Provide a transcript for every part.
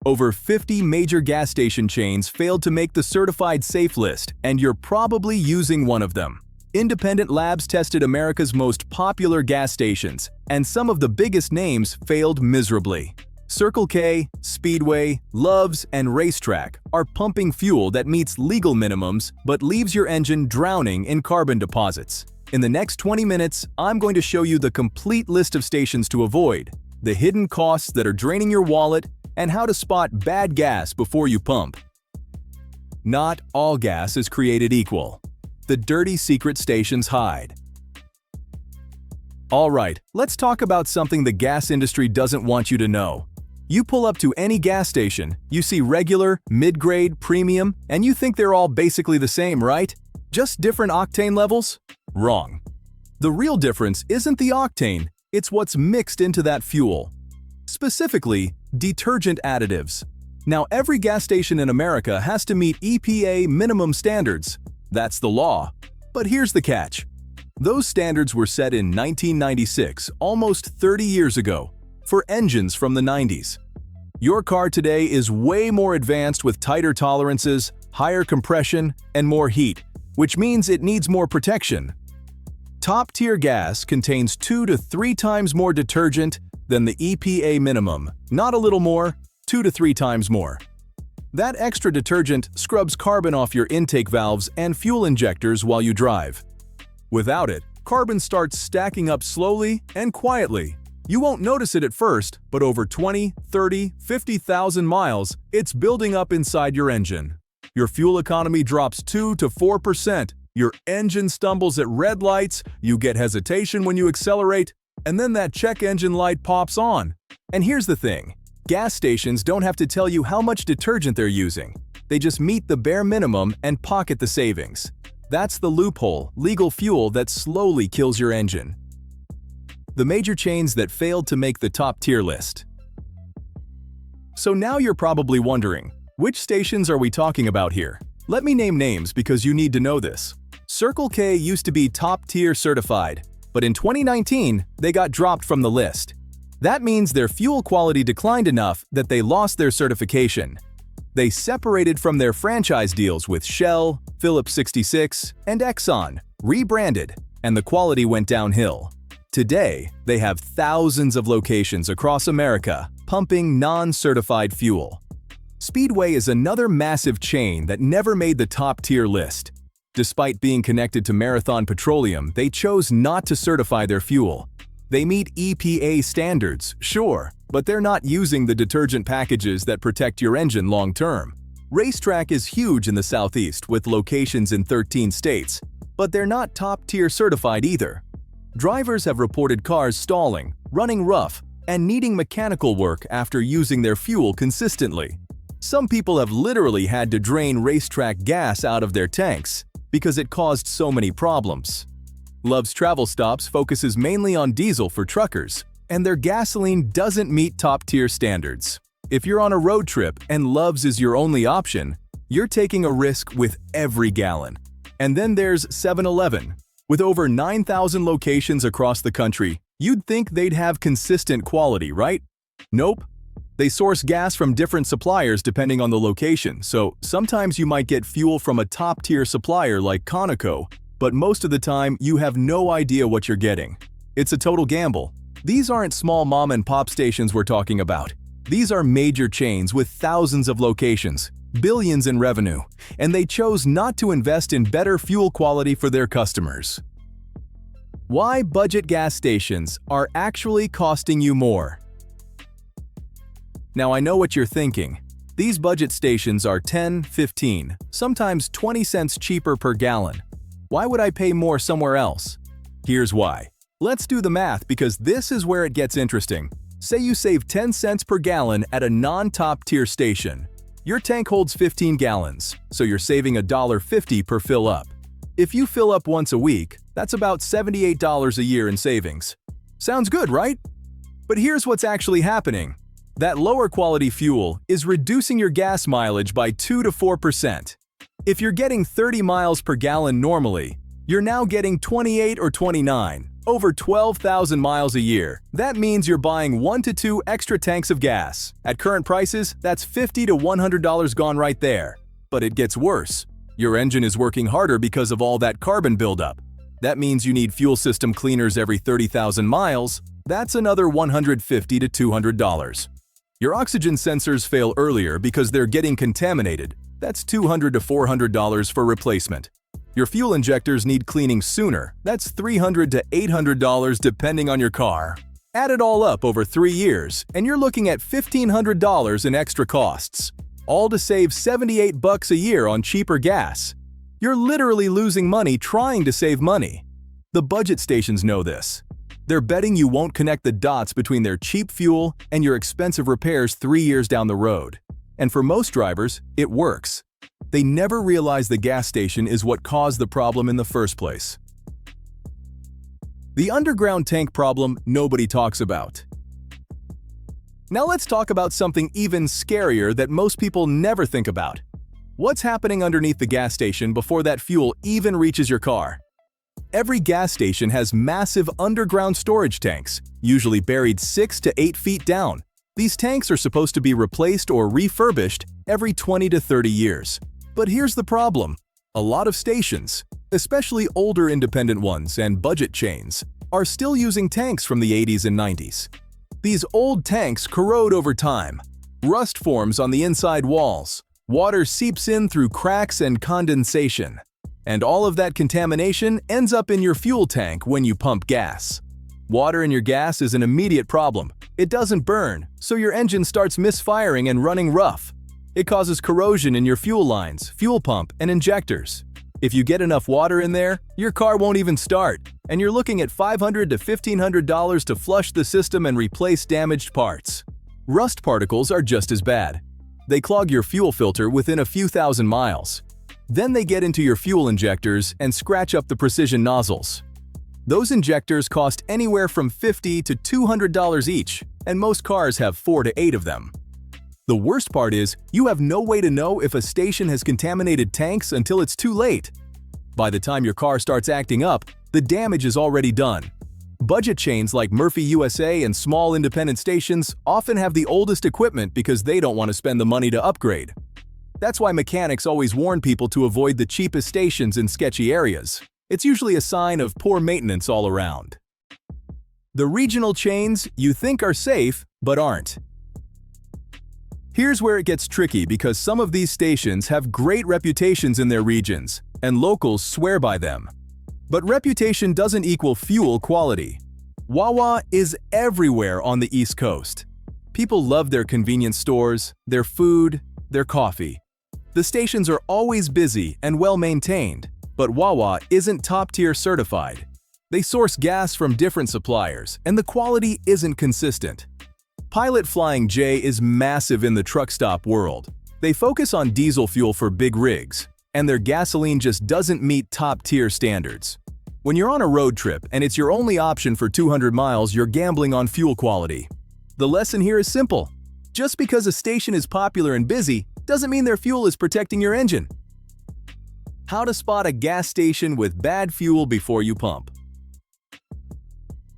Over 50 major gas station chains failed to make the certified safe list, and you're probably using one of them. Independent labs tested America's most popular gas stations, and some of the biggest names failed miserably. Circle K, Speedway, Love's, and Racetrack are pumping fuel that meets legal minimums but leaves your engine drowning in carbon deposits. In the next 20 minutes, I'm going to show you the complete list of stations to avoid, the hidden costs that are draining your wallet, and how to spot bad gas before you pump. Not all gas is created equal. The dirty secret stations hide. Alright, let's talk about something the gas industry doesn't want you to know. You pull up to any gas station, you see regular, mid-grade, premium, and you think they're all basically the same, right? Just different octane levels? Wrong. The real difference isn't the octane, it's what's mixed into that fuel. Specifically, detergent additives. Now, every gas station in America has to meet EPA minimum standards. That's the law. But here's the catch. Those standards were set in 1996, almost 30 years ago, for engines from the 90s. Your car today is way more advanced with tighter tolerances, higher compression, and more heat, which means it needs more protection. Top-tier gas contains 2 to 3 times more detergent than the EPA minimum, not a little more, 2 to 3 times more. That extra detergent scrubs carbon off your intake valves and fuel injectors while you drive. Without it, carbon starts stacking up slowly and quietly. You won't notice it at first, but over 20, 30, 50,000 miles, it's building up inside your engine. Your fuel economy drops 2 to 4%, your engine stumbles at red lights, you get hesitation when you accelerate, and then that check engine light pops on. And here's the thing, gas stations don't have to tell you how much detergent they're using. They just meet the bare minimum and pocket the savings. That's the loophole, legal fuel that slowly kills your engine. The major chains that failed to make the top tier list. So now you're probably wondering, which stations are we talking about here? Let me name names because you need to know this. Circle K used to be top tier certified, but in 2019, they got dropped from the list. That means their fuel quality declined enough that they lost their certification. They separated from their franchise deals with Shell, Phillips 66, and Exxon, rebranded, and the quality went downhill. Today, they have thousands of locations across America pumping non-certified fuel. Speedway is another massive chain that never made the top-tier list. Despite being connected to Marathon Petroleum, they chose not to certify their fuel. They meet EPA standards, sure, but they're not using the detergent packages that protect your engine long-term. Racetrack is huge in the Southeast with locations in 13 states, but they're not top-tier certified either. Drivers have reported cars stalling, running rough, and needing mechanical work after using their fuel consistently. Some people have literally had to drain Racetrack gas out of their tanks because it caused so many problems. Love's Travel Stops focuses mainly on diesel for truckers, and their gasoline doesn't meet top-tier standards. If you're on a road trip and Love's is your only option, you're taking a risk with every gallon. And then there's 7-Eleven. With over 9,000 locations across the country, you'd think they'd have consistent quality, right? Nope. They source gas from different suppliers depending on the location, so sometimes you might get fuel from a top-tier supplier like Conoco, but most of the time you have no idea what you're getting. It's a total gamble. These aren't small mom-and-pop stations we're talking about. These are major chains with thousands of locations, billions in revenue, and they chose not to invest in better fuel quality for their customers. Why budget gas stations are actually costing you more. Now I know what you're thinking. These budget stations are 10, 15, sometimes 20 cents cheaper per gallon. Why would I pay more somewhere else? Here's why. Let's do the math because this is where it gets interesting. Say you save 10 cents per gallon at a non-top tier station. Your tank holds 15 gallons, so you're saving $1.50 per fill up. If you fill up once a week, that's about $78 a year in savings. Sounds good, right? But here's what's actually happening. That lower quality fuel is reducing your gas mileage by 2 to 4%. If you're getting 30 miles per gallon normally, you're now getting 28 or 29. Over 12,000 miles a year. That means you're buying 1 to 2 extra tanks of gas. At current prices, that's $50 to $100 gone right there. But it gets worse. Your engine is working harder because of all that carbon buildup. That means you need fuel system cleaners every 30,000 miles. That's another $150 to $200. Your oxygen sensors fail earlier because they're getting contaminated. That's $200 to $400 for replacement. Your fuel injectors need cleaning sooner. That's $300 to $800 depending on your car. Add it all up over 3 years, and you're looking at $1,500 in extra costs. All to save $78 a year on cheaper gas. You're literally losing money trying to save money. The budget stations know this. They're betting you won't connect the dots between their cheap fuel and your expensive repairs 3 years down the road. And for most drivers, it works. They never realize the gas station is what caused the problem in the first place. The underground tank problem nobody talks about. Now let's talk about something even scarier that most people never think about. What's happening underneath the gas station before that fuel even reaches your car? Every gas station has massive underground storage tanks, usually buried 6 to 8 feet down. These tanks are supposed to be replaced or refurbished every 20 to 30 years. But here's the problem. A lot of stations, especially older independent ones and budget chains, are still using tanks from the 80s and 90s. These old tanks corrode over time. Rust forms on the inside walls. Water seeps in through cracks and condensation. And all of that contamination ends up in your fuel tank when you pump gas. Water in your gas is an immediate problem. It doesn't burn, so your engine starts misfiring and running rough. It causes corrosion in your fuel lines, fuel pump, and injectors. If you get enough water in there, your car won't even start, and you're looking at $500 to $1,500 to flush the system and replace damaged parts. Rust particles are just as bad. They clog your fuel filter within a few thousand miles. Then they get into your fuel injectors and scratch up the precision nozzles. Those injectors cost anywhere from $50 to $200 each, and most cars have 4 to 8 of them. The worst part is, you have no way to know if a station has contaminated tanks until it's too late. By the time your car starts acting up, the damage is already done. Budget chains like Murphy USA and small independent stations often have the oldest equipment because they don't want to spend the money to upgrade. That's why mechanics always warn people to avoid the cheapest stations in sketchy areas. It's usually a sign of poor maintenance all around. The regional chains you think are safe, but aren't. Here's where it gets tricky because some of these stations have great reputations in their regions, and locals swear by them. But reputation doesn't equal fuel quality. Wawa is everywhere on the East Coast. People love their convenience stores, their food, their coffee. The stations are always busy and well-maintained, but Wawa isn't top-tier certified. They source gas from different suppliers, and the quality isn't consistent. Pilot Flying J is massive in the truck stop world. They focus on diesel fuel for big rigs, and their gasoline just doesn't meet top-tier standards. When you're on a road trip and it's your only option for 200 miles, you're gambling on fuel quality. The lesson here is simple. Just because a station is popular and busy doesn't mean their fuel is protecting your engine. How to spot a gas station with bad fuel before you pump.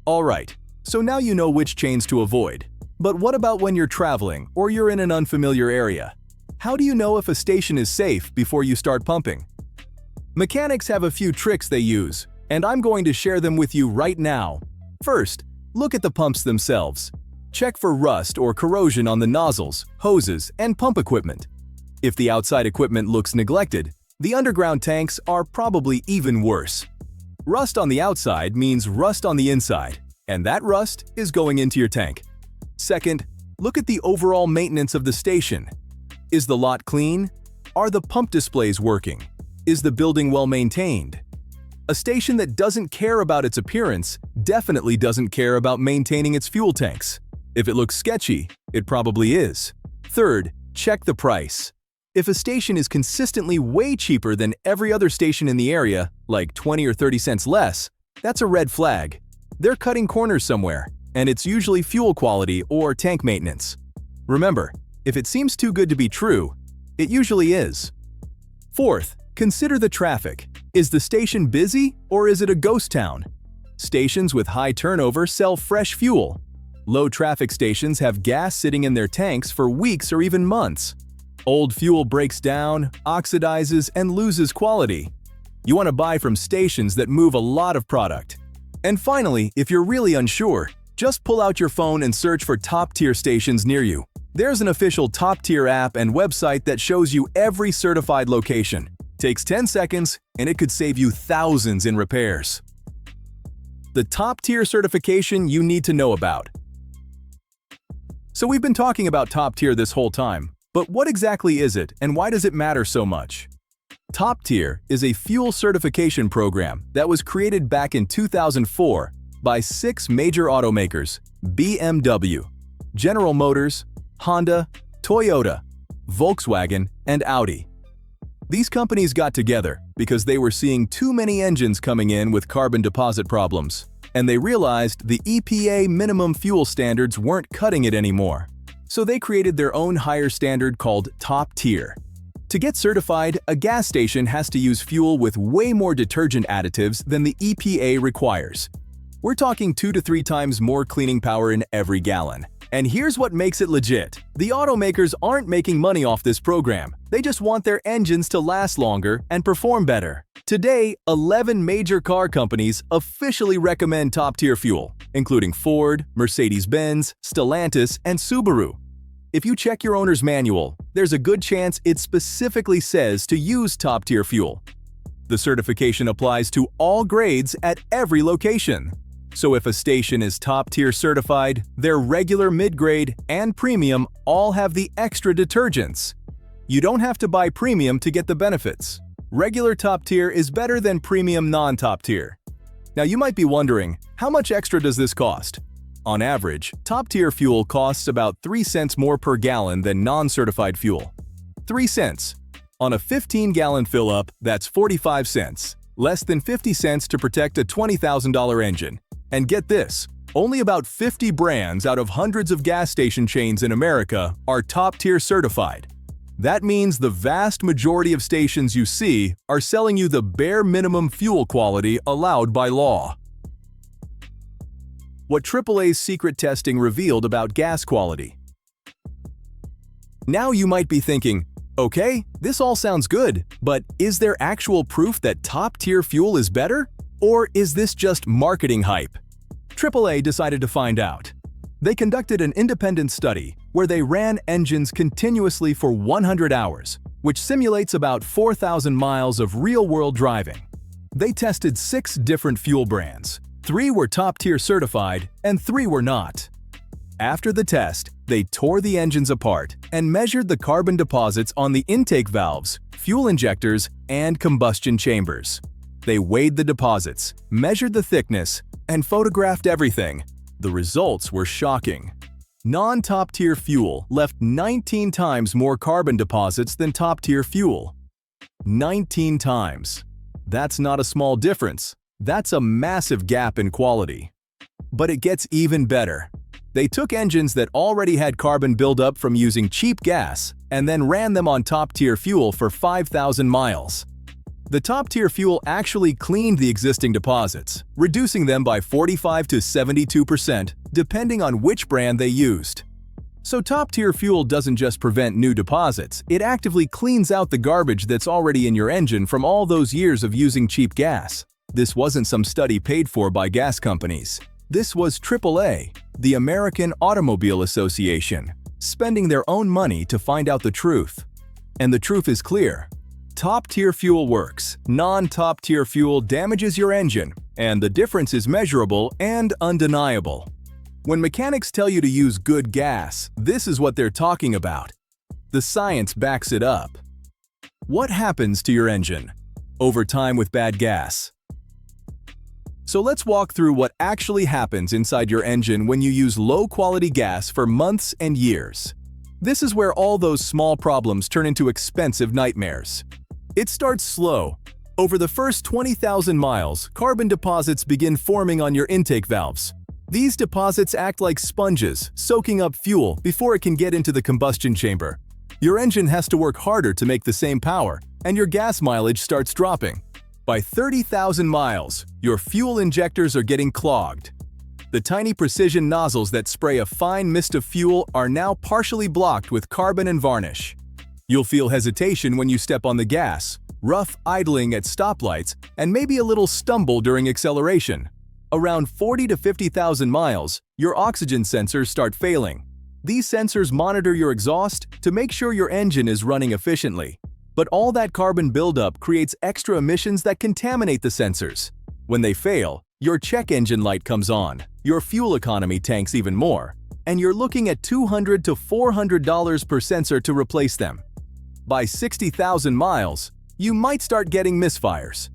Alright, so now you know which chains to avoid. But what about when you're traveling or you're in an unfamiliar area? How do you know if a station is safe before you start pumping? Mechanics have a few tricks they use, and I'm going to share them with you right now. First, look at the pumps themselves. Check for rust or corrosion on the nozzles, hoses, and pump equipment. If the outside equipment looks neglected, the underground tanks are probably even worse. Rust on the outside means rust on the inside, and that rust is going into your tank. Second, look at the overall maintenance of the station. Is the lot clean? Are the pump displays working? Is the building well maintained? A station that doesn't care about its appearance definitely doesn't care about maintaining its fuel tanks. If it looks sketchy, it probably is. Third, check the price. If a station is consistently way cheaper than every other station in the area, like 20 or 30 cents less, that's a red flag. They're cutting corners somewhere, and it's usually fuel quality or tank maintenance. Remember, if it seems too good to be true, it usually is. Fourth, consider the traffic. Is the station busy or is it a ghost town? Stations with high turnover sell fresh fuel. Low-traffic stations have gas sitting in their tanks for weeks or even months. Old fuel breaks down, oxidizes, and loses quality. You want to buy from stations that move a lot of product. And finally, if you're really unsure, just pull out your phone and search for top-tier stations near you. There's an official top-tier app and website that shows you every certified location. Takes 10 seconds, and it could save you thousands in repairs. The top-tier certification you need to know about. So we've been talking about top-tier this whole time, but what exactly is it and why does it matter so much? Top-tier is a fuel certification program that was created back in 2004 by 6 major automakers: BMW, General Motors, Honda, Toyota, Volkswagen, and Audi. These companies got together because they were seeing too many engines coming in with carbon deposit problems, and they realized the EPA minimum fuel standards weren't cutting it anymore. So they created their own higher standard called Top Tier. To get certified, a gas station has to use fuel with way more detergent additives than the EPA requires. We're talking 2 to 3 times more cleaning power in every gallon. And here's what makes it legit. The automakers aren't making money off this program. They just want their engines to last longer and perform better. Today, 11 major car companies officially recommend top-tier fuel, including Ford, Mercedes-Benz, Stellantis, and Subaru. If you check your owner's manual, there's a good chance it specifically says to use top-tier fuel. The certification applies to all grades at every location. So if a station is top-tier certified, their regular, mid-grade, and premium all have the extra detergents. You don't have to buy premium to get the benefits. Regular top-tier is better than premium non-top-tier. Now you might be wondering, how much extra does this cost? On average, top-tier fuel costs about 3 cents more per gallon than non-certified fuel. 3 cents. On a 15-gallon fill-up, that's 45 cents. Less than 50 cents to protect a $20,000 engine. And get this, only about 50 brands out of hundreds of gas station chains in America are top-tier certified. That means the vast majority of stations you see are selling you the bare minimum fuel quality allowed by law. What AAA's secret testing revealed about gas quality. Now you might be thinking, okay, this all sounds good, but is there actual proof that top-tier fuel is better? Or is this just marketing hype? AAA decided to find out. They conducted an independent study where they ran engines continuously for 100 hours, which simulates about 4,000 miles of real-world driving. They tested 6 different fuel brands. 3 were top-tier certified and 3 were not. After the test, they tore the engines apart and measured the carbon deposits on the intake valves, fuel injectors, and combustion chambers. They weighed the deposits, measured the thickness, and photographed everything. The results were shocking. Non-top-tier fuel left 19 times more carbon deposits than top-tier fuel. 19 times. That's not a small difference. That's a massive gap in quality. But it gets even better. They took engines that already had carbon buildup from using cheap gas and then ran them on top-tier fuel for 5,000 miles. The top-tier fuel actually cleaned the existing deposits, reducing them by 45 to 72%, depending on which brand they used. So top-tier fuel doesn't just prevent new deposits, it actively cleans out the garbage that's already in your engine from all those years of using cheap gas. This wasn't some study paid for by gas companies. This was AAA, the American Automobile Association, spending their own money to find out the truth. And the truth is clear. Top-tier fuel works, non-top-tier fuel damages your engine, and the difference is measurable and undeniable. When mechanics tell you to use good gas, this is what they're talking about. The science backs it up. What happens to your engine over time with bad gas? So let's walk through what actually happens inside your engine when you use low-quality gas for months and years. This is where all those small problems turn into expensive nightmares. It starts slow. Over the first 20,000 miles, carbon deposits begin forming on your intake valves. These deposits act like sponges, soaking up fuel before it can get into the combustion chamber. Your engine has to work harder to make the same power, and your gas mileage starts dropping. By 30,000 miles, your fuel injectors are getting clogged. The tiny precision nozzles that spray a fine mist of fuel are now partially blocked with carbon and varnish. You'll feel hesitation when you step on the gas, rough idling at stoplights, and maybe a little stumble during acceleration. Around 40 to 50,000 miles, your oxygen sensors start failing. These sensors monitor your exhaust to make sure your engine is running efficiently. But all that carbon buildup creates extra emissions that contaminate the sensors. When they fail, your check engine light comes on, your fuel economy tanks even more, and you're looking at $200 to $400 per sensor to replace them. By 60,000 miles, you might start getting misfires.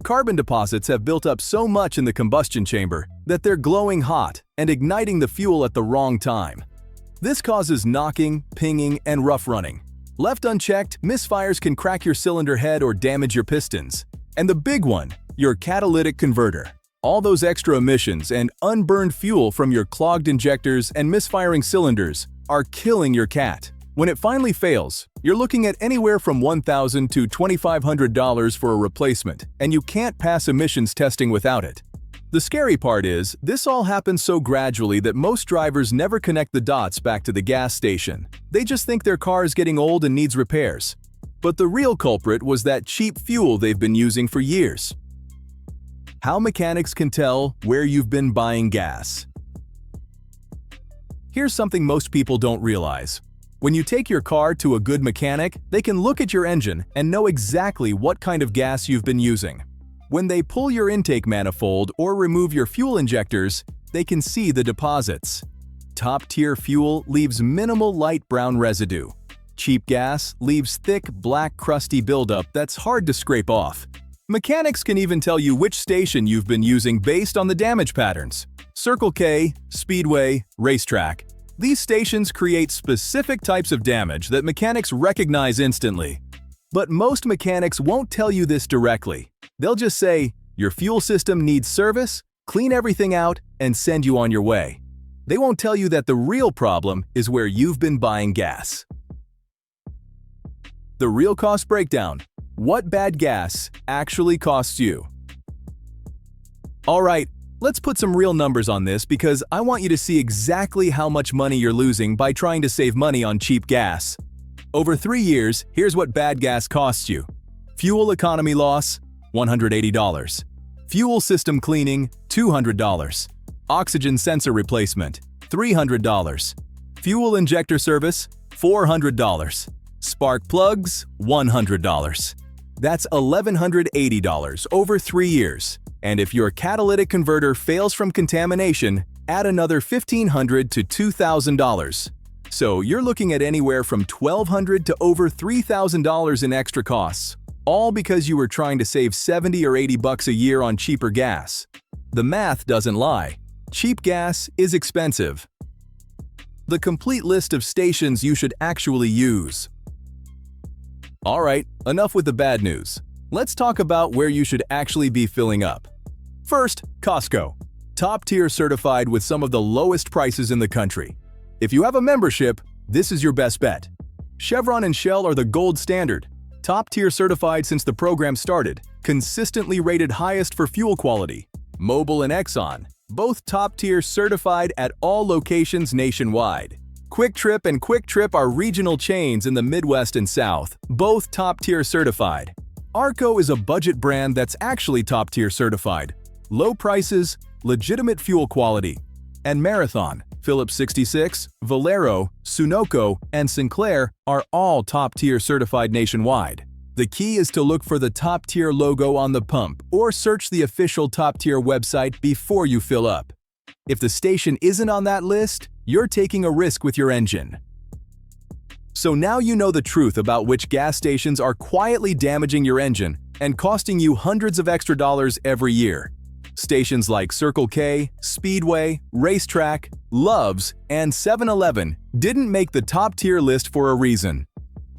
Carbon deposits have built up so much in the combustion chamber that they're glowing hot and igniting the fuel at the wrong time. This causes knocking, pinging, and rough running. Left unchecked, misfires can crack your cylinder head or damage your pistons. And the big one, your catalytic converter. All those extra emissions and unburned fuel from your clogged injectors and misfiring cylinders are killing your cat. When it finally fails, you're looking at anywhere from $1,000 to $2,500 for a replacement, and you can't pass emissions testing without it. The scary part is, this all happens so gradually that most drivers never connect the dots back to the gas station. They just think their car is getting old and needs repairs. But the real culprit was that cheap fuel they've been using for years. How mechanics can tell where you've been buying gas. Here's something most people don't realize. When you take your car to a good mechanic, they can look at your engine and know exactly what kind of gas you've been using. When they pull your intake manifold or remove your fuel injectors, they can see the deposits. Top-tier fuel leaves minimal light brown residue. Cheap gas leaves thick, black, crusty buildup that's hard to scrape off. Mechanics can even tell you which station you've been using based on the damage patterns. Circle K, Speedway, Racetrack. These stations create specific types of damage that mechanics recognize instantly. But most mechanics won't tell you this directly. They'll just say, your fuel system needs service, clean everything out, and send you on your way. They won't tell you that the real problem is where you've been buying gas. The real cost breakdown. What bad gas actually costs you? Alright, let's put some real numbers on this because I want you to see exactly how much money you're losing by trying to save money on cheap gas. Over 3 years, here's what bad gas costs you. Fuel economy loss, $180. Fuel system cleaning, $200. Oxygen sensor replacement, $300. Fuel injector service, $400. Spark plugs, $100. That's $1,180 over 3 years. And if your catalytic converter fails from contamination, add another $1,500 to $2,000. So you're looking at anywhere from $1,200 to over $3,000 in extra costs, all because you were trying to save $70 or $80 a year on cheaper gas. The math doesn't lie. Cheap gas is expensive. The complete list of stations you should actually use. Alright, enough with the bad news. Let's talk about where you should actually be filling up. First, Costco. Top tier certified with some of the lowest prices in the country. If you have a membership, this is your best bet. Chevron and Shell are the gold standard. Top tier certified since the program started, consistently rated highest for fuel quality. Mobil and Exxon, both top tier certified at all locations nationwide. Quick Trip and Quick Trip are regional chains in the Midwest and South, both top tier certified. Arco is a budget brand that's actually top tier certified. Low prices, legitimate fuel quality. And Marathon, Phillips 66, Valero, Sunoco, and Sinclair are all top-tier certified nationwide. The key is to look for the top-tier logo on the pump or search the official top-tier website before you fill up. If the station isn't on that list, you're taking a risk with your engine. So now you know the truth about which gas stations are quietly damaging your engine and costing you hundreds of extra dollars every year. Stations like Circle K, Speedway, Racetrack, Love's, and 7-Eleven didn't make the top-tier list for a reason.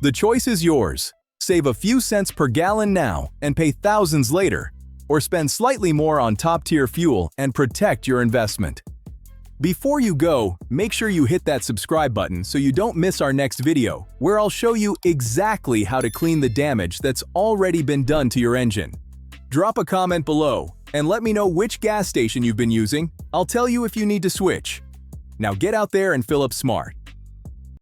The choice is yours. Save a few cents per gallon now and pay thousands later, or spend slightly more on top-tier fuel and protect your investment. Before you go, make sure you hit that subscribe button so you don't miss our next video, where I'll show you exactly how to clean the damage that's already been done to your engine. Drop a comment below and let me know which gas station you've been using. I'll tell you if you need to switch. Now get out there and fill up smart.